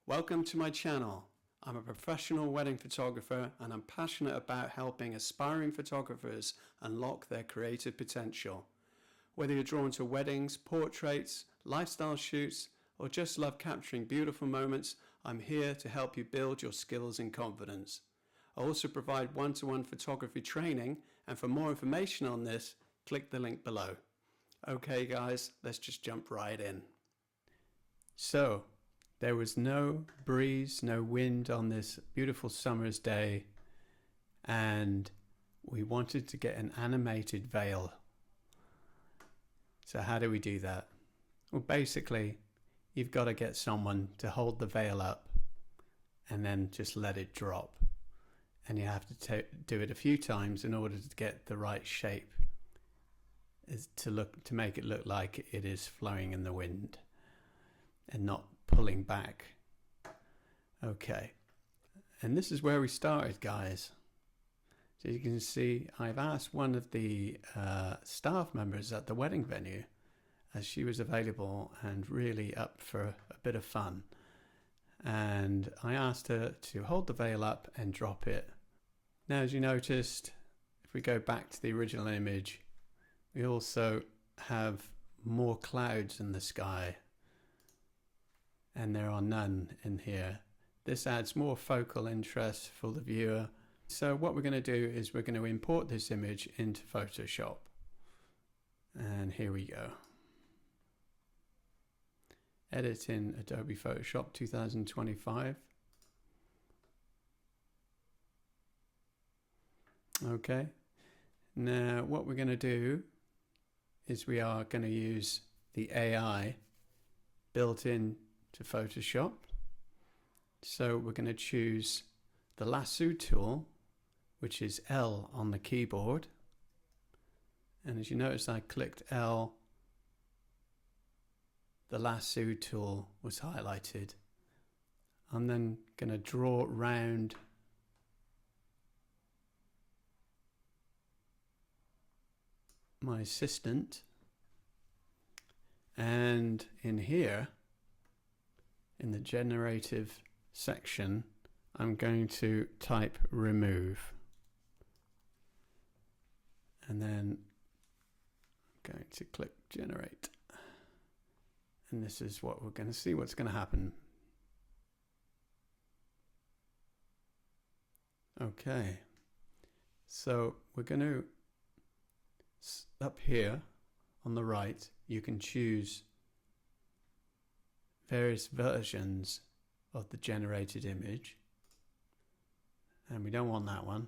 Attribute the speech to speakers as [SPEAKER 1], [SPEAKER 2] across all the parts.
[SPEAKER 1] Welcome to my channel. I'm a professional wedding photographer and I'm passionate about helping aspiring photographers unlock their creative potential. Whether you're drawn to weddings, portraits, lifestyle shoots, or just love capturing beautiful moments, I'm here to help you build your skills and confidence. I also provide one-to-one photography training, and for more information on this, click the link below. Okay guys, let's just jump right in. So, there was no breeze, no wind on this beautiful summer's day, and we wanted to get an animated veil. So how do we do that? Well, basically, you've got to get someone to hold the veil up and then just let it drop. And you have to do it a few times in order to get the right shape, to make it look like it is flowing in the wind and not pulling back. Okay, and this is where we started, guys. So you can see I've asked one of the staff members at the wedding venue, as she was available and really up for a bit of fun, and I asked her to hold the veil up and drop it. Now, as you noticed, if we go back to the original image, we also have more clouds in the sky, and there are none in here. This adds more focal interest for the viewer. So what we're going to do is we're going to import this image into Photoshop. And here we go. Edit in Adobe Photoshop 2025. Okay. Now what we're going to do is we are going to use the AI built in to Photoshop. So we're going to choose the lasso tool, which is L on the keyboard, and as you notice, I clicked L, the lasso tool was highlighted. I'm then going to draw round my assistant, and in here in the generative section, I'm going to type remove, and then I'm going to click generate, and this is what we're going to see what's going to happen. Okay, so we're going to, up here on the right, you can choose various versions of the generated image, and we don't want that one,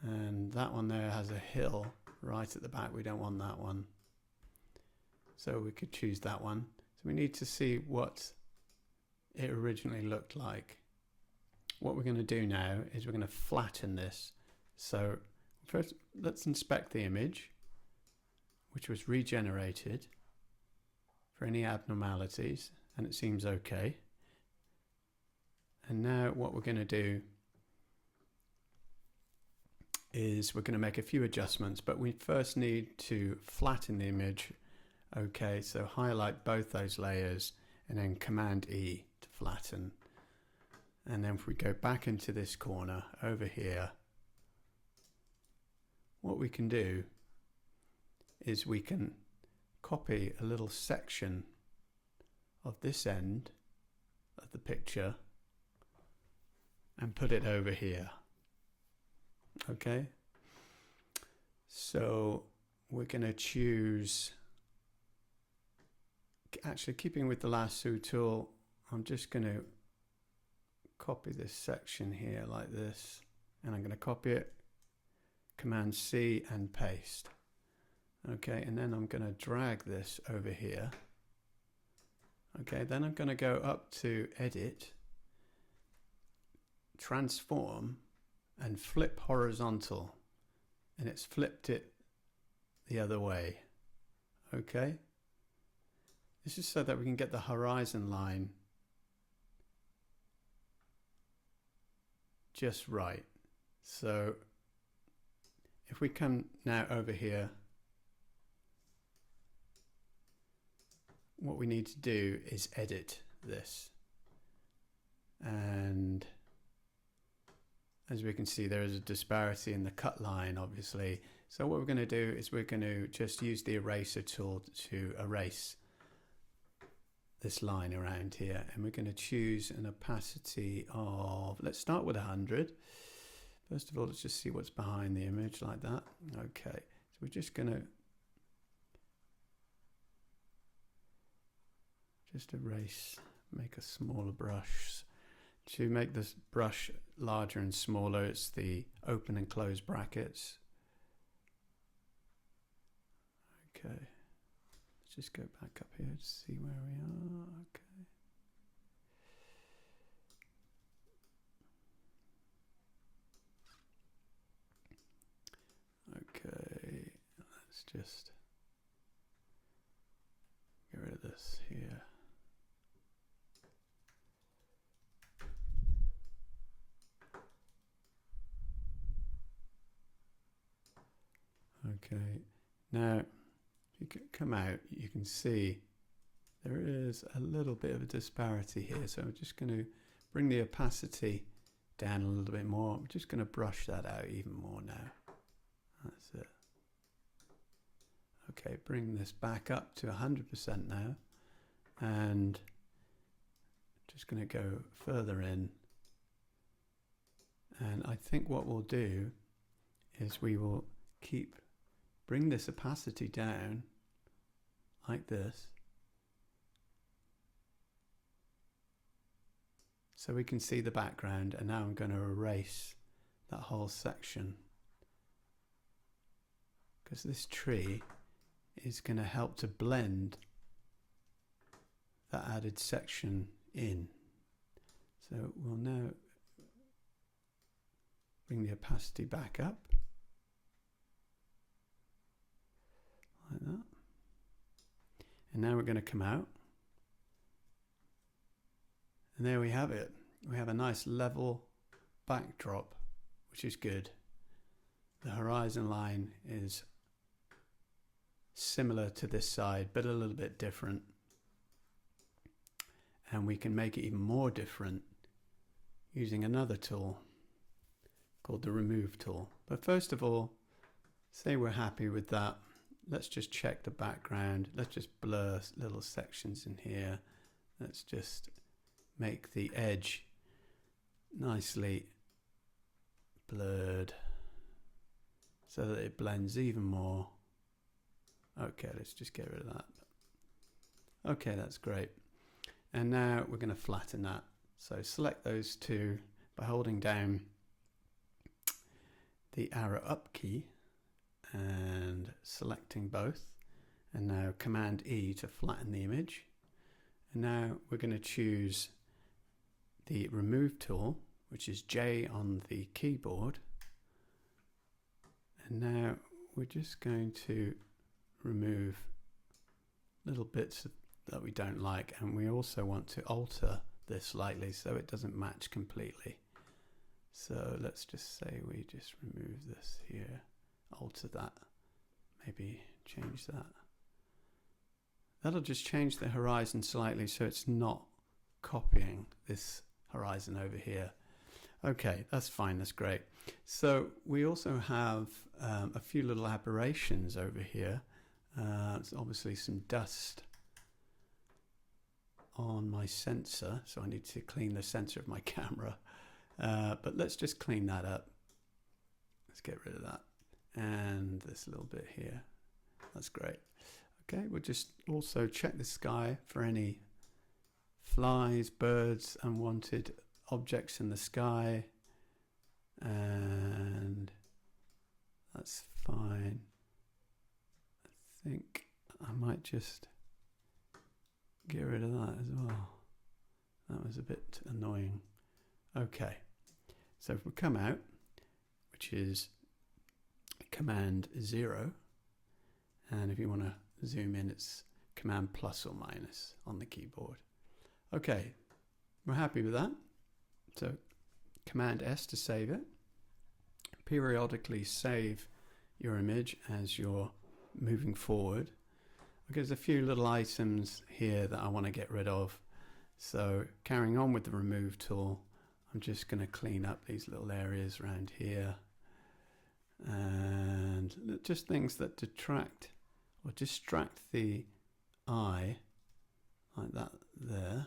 [SPEAKER 1] and that one there has a hill right at the back, we don't want that one, so we could choose that one. So we need to see what it originally looked like. What we're going to do now is we're going to flatten this. So first let's inspect the image, which was regenerated, for any abnormalities, and it seems okay. And now what we're going to do is we're going to make a few adjustments, but we first need to flatten the image. Okay, so highlight both those layers and then Command E to flatten. And then if we go back into this corner over here, what we can do is we can copy a little section of this end of the picture and put it over here. Okay, so we're going to choose, actually keeping with the lasso tool, I'm just going to copy this section here like this, and I'm going to copy it, Command C and paste. Okay, and then I'm going to drag this over here. Okay, then I'm going to go up to Edit, Transform, and Flip Horizontal, and it's flipped it the other way. Okay, this is so that we can get the horizon line just right. So if we come now over here, what we need to do is edit this. And as we can see, there is a disparity in the cut line, obviously. So what we're going to do is we're going to just use the eraser tool to erase this line around here, and we're going to choose an opacity of, let's start with 100. First of all, let's just see what's behind the image like that. Okay, so we're just going to just erase, make a smaller brush. To make this brush larger and smaller, it's the open and close brackets. Okay, let's just go back up here to see where we are. Okay, let's just get rid of this here. Okay, now if you come out, you can see there is a little bit of a disparity here. So I'm just going to bring the opacity down a little bit more. I'm just going to brush that out even more now. That's it. Okay, bring this back up to 100% now. And just going to go further in. And I think what we'll do is we will bring this opacity down like this, so we can see the background. And now I'm going to erase that whole section, because this tree is going to help to blend that added section in. So we'll now bring the opacity back up like that. And now we're going to come out. And there we have it. We have a nice level backdrop, which is good. The horizon line is similar to this side, but a little bit different. And we can make it even more different using another tool called the remove tool. But first of all, say we're happy with that. Let's just check the background. Let's just blur little sections in here. Let's just make the edge nicely blurred so that it blends even more. Okay, let's just get rid of that. Okay, that's great. And now we're going to flatten that. So select those two by holding down the arrow up key and selecting both, and now Command E to flatten the image. And now we're going to choose the remove tool, which is J on the keyboard, and now we're just going to remove little bits that we don't like, and we also want to alter this slightly so it doesn't match completely. So let's just say we just remove this here, alter that, maybe change that. That'll just change the horizon slightly so it's not copying this horizon over here. Okay, that's fine, that's great. So we also have a few little aberrations over here. It's obviously some dust on my sensor, so I need to clean the sensor of my camera. But let's just clean that up. Let's get rid of that. And this little bit here. That's great. Okay, we'll just also check the sky for any flies, birds, unwanted objects in the sky. And that's fine. I think I might just get rid of that as well. That was a bit annoying. Okay, so if we come out, which is Command 0, and if you want to zoom in, it's Command plus or minus on the keyboard. Okay, we're happy with that. So Command S to save it. Periodically save your image as you're moving forward. Okay, there's a few little items here that I want to get rid of. So carrying on with the remove tool, I'm just going to clean up these little areas around here and just things that detract or distract the eye, like that there,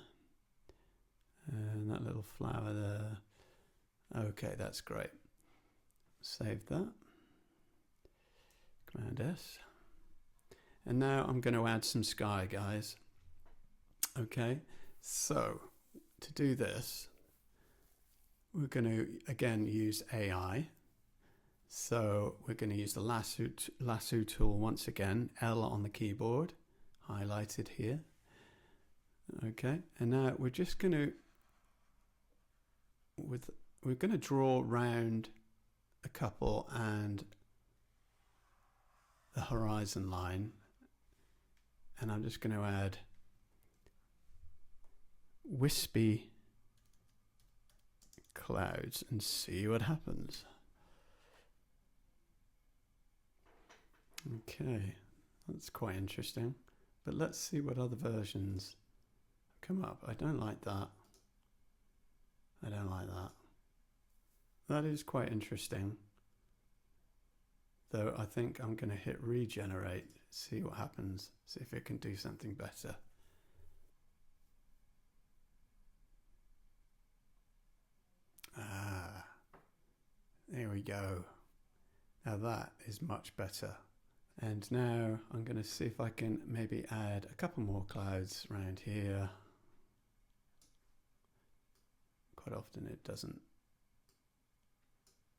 [SPEAKER 1] and that little flower there. Okay, that's great. Save that. Command S. And now I'm going to add some sky, guys. Okay, so to do this, we're going to again use AI. So we're going to use the lasso tool once again, L on the keyboard, highlighted here. Okay, and now we're just going to, we're going to draw round a couple and the horizon line, and I'm just going to add wispy clouds and see what happens. Okay, that's quite interesting, but let's see what other versions come up. I don't like that. I don't like that. That is quite interesting, though. I think I'm going to hit regenerate, see what happens, see if it can do something better. There we go. Now that is much better. And now I'm going to see if I can maybe add a couple more clouds around here. Quite often it doesn't.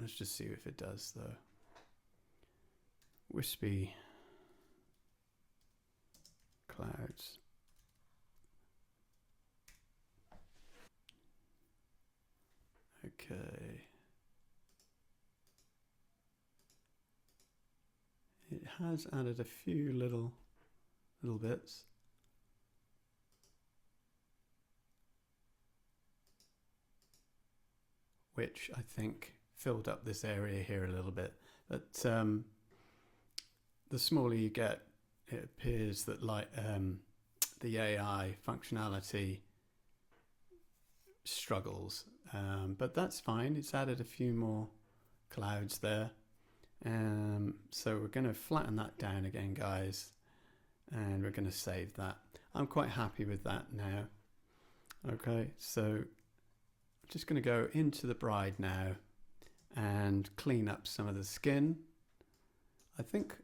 [SPEAKER 1] Let's just see if it does though. Wispy clouds. Okay. It has added a few little bits. Which I think filled up this area here a little bit. But the smaller you get, it appears that like the AI functionality struggles. But that's fine. It's added a few more clouds there. So we're going to flatten that down again, guys, and we're going to save that. I'm quite happy with that now. Okay, so I'm just going to go into the bride now and clean up some of the skin. I think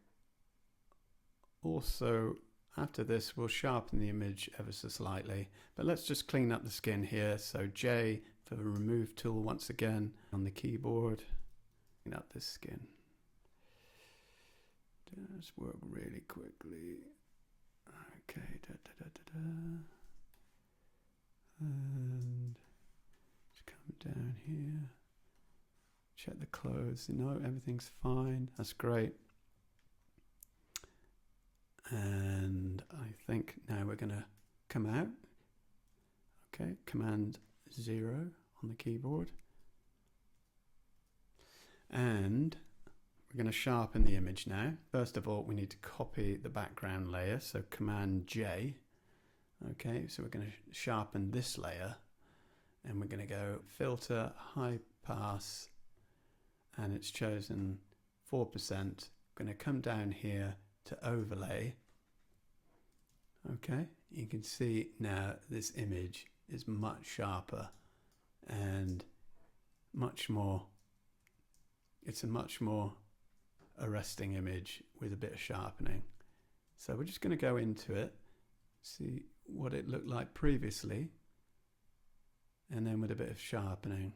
[SPEAKER 1] also after this we'll sharpen the image ever so slightly, but let's just clean up the skin here. So J for the remove tool once again on the keyboard. Clean up this skin. Just work really quickly. Okay, and just come down here. Check the clothes. No, everything's fine. That's great. And I think now we're going to come out. Okay, Command 0 on the keyboard. And we're going to sharpen the image now. First of all, we need to copy the background layer, so Command J. Okay, so we're going to sharpen this layer, and we're going to go Filter, High Pass, and it's chosen 4%. We're going to come down here to Overlay. Okay, you can see now this image is much sharper and much more, it's a much more arresting image with a bit of sharpening. So we're just going to go into it, see what it looked like previously, and then with a bit of sharpening.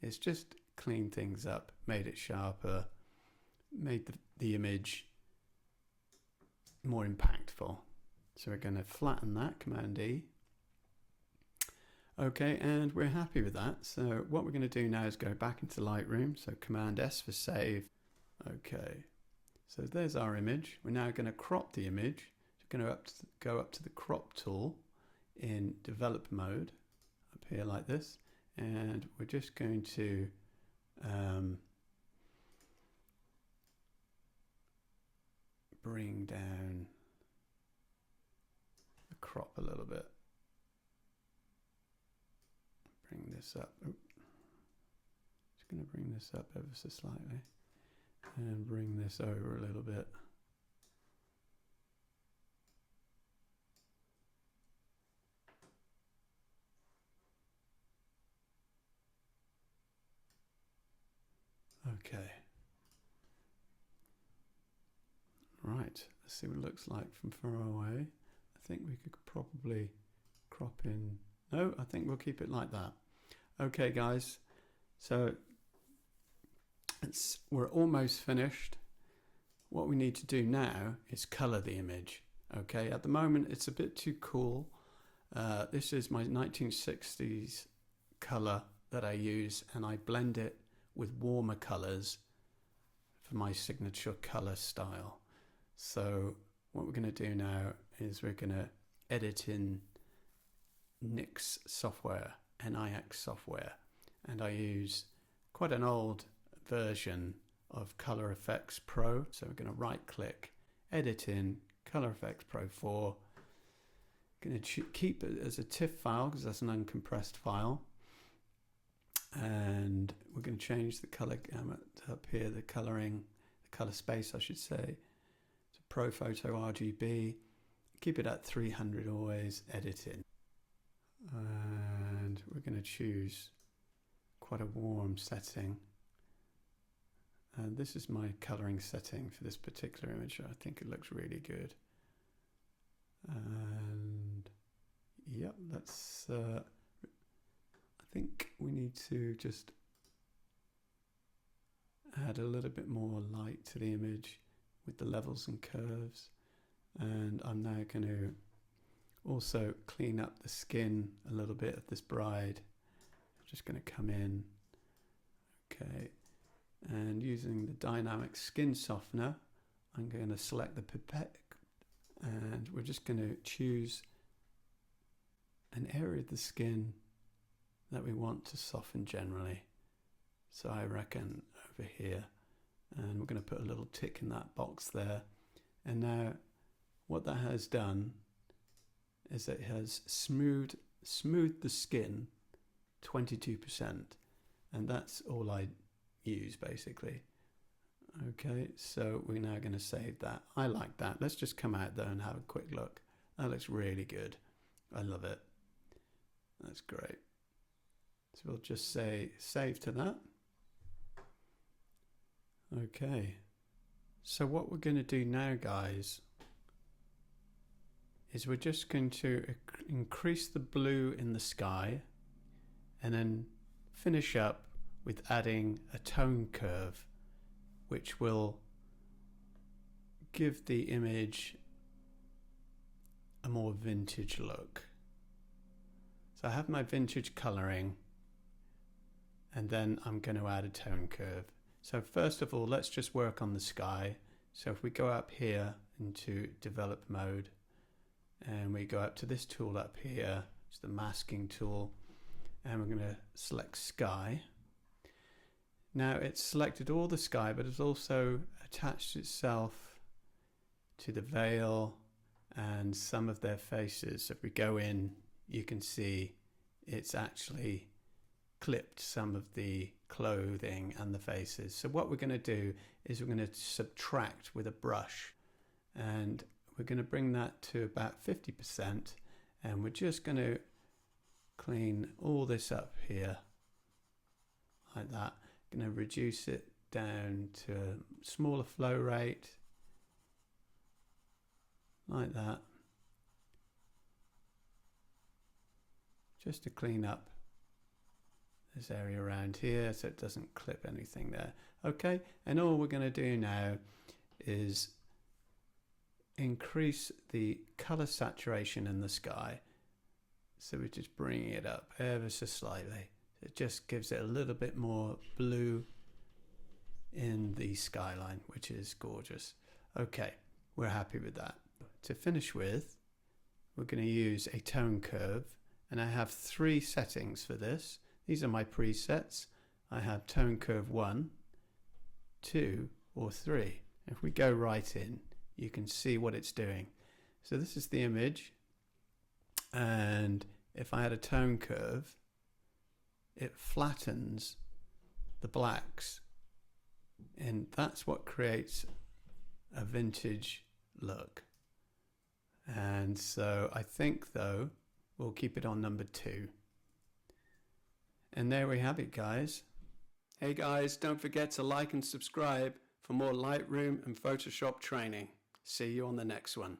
[SPEAKER 1] It's just cleaned things up, made it sharper, made the image more impactful. So we're going to flatten that, Command E. Okay, and we're happy with that. So what we're going to do now is go back into Lightroom, so Command S for save. Okay, so there's our image. We're now going to crop the image. We're going to go up to the crop tool in develop mode, up here like this, and we're just going to bring down the crop a little bit. this up. Just going to bring this up ever so slightly and bring this over a little bit. Okay. Right, let's see what it looks like from far away. I think we could probably crop in. No, I think we'll keep it like that. Okay, guys. So we're almost finished. What we need to do now is color the image. Okay, at the moment it's a bit too cool. This is my 1960s color that I use, and I blend it with warmer colors for my signature color style. So what we're going to do now is we're going to edit in NIX software, NIX software, and I use quite an old version of Color Effects Pro. So we're going to right click, edit in Color Effects Pro 4. Going to keep it as a TIFF file because that's an uncompressed file. And we're going to change the color gamut up here, the coloring, the color space I should say, to Pro Photo RGB. Keep it at 300 always, edit in. And we're going to choose quite a warm setting. And this is my coloring setting for this particular image. I think it looks really good. And yep, that's I think we need to just add a little bit more light to the image with the levels and curves. And I'm now going to also clean up the skin a little bit of this bride. I'm just going to come in, okay, and using the dynamic skin softener, I'm going to select the pipette, and we're just going to choose an area of the skin that we want to soften generally. So I reckon over here, and we're going to put a little tick in that box there. And now what that has done is it has smoothed the skin 22%, and that's all I use basically. Okay, so we're now going to save that. I like that. Let's just come out there and have a quick look. That looks really good. I love it. That's great. So we'll just say save to that. Okay, so what we're going to do now, guys, is we're just going to increase the blue in the sky and then finish up with adding a tone curve, which will give the image a more vintage look. So I have my vintage coloring, and then I'm going to add a tone curve. So first of all, let's just work on the sky. So if we go up here into develop mode, and we go up to this tool up here, it's the masking tool, and we're going to select sky. Now it's selected all the sky, but it's also attached itself to the veil and some of their faces. So if we go in, you can see it's actually clipped some of the clothing and the faces. So what we're going to do is we're going to subtract with a brush, and we're going to bring that to about 50%, and we're just going to clean all this up here like that. Going to reduce it down to a smaller flow rate like that, just to clean up this area around here so it doesn't clip anything there. Okay, and all we're going to do now is increase the color saturation in the sky. So we're just bringing it up ever so slightly. It just gives it a little bit more blue in the skyline, which is gorgeous. Okay, we're happy with that. To finish with, we're going to use a tone curve, and I have 3 settings for this. These are my presets. I have tone curve 1, 2, or 3. If we go right in, you can see what it's doing. So this is the image, and if I had a tone curve, it flattens the blacks, and that's what creates a vintage look. And so I think, though, we'll keep it on number 2. And there we have it, guys. Hey guys, don't forget to like and subscribe for more Lightroom and Photoshop training. See you on the next one.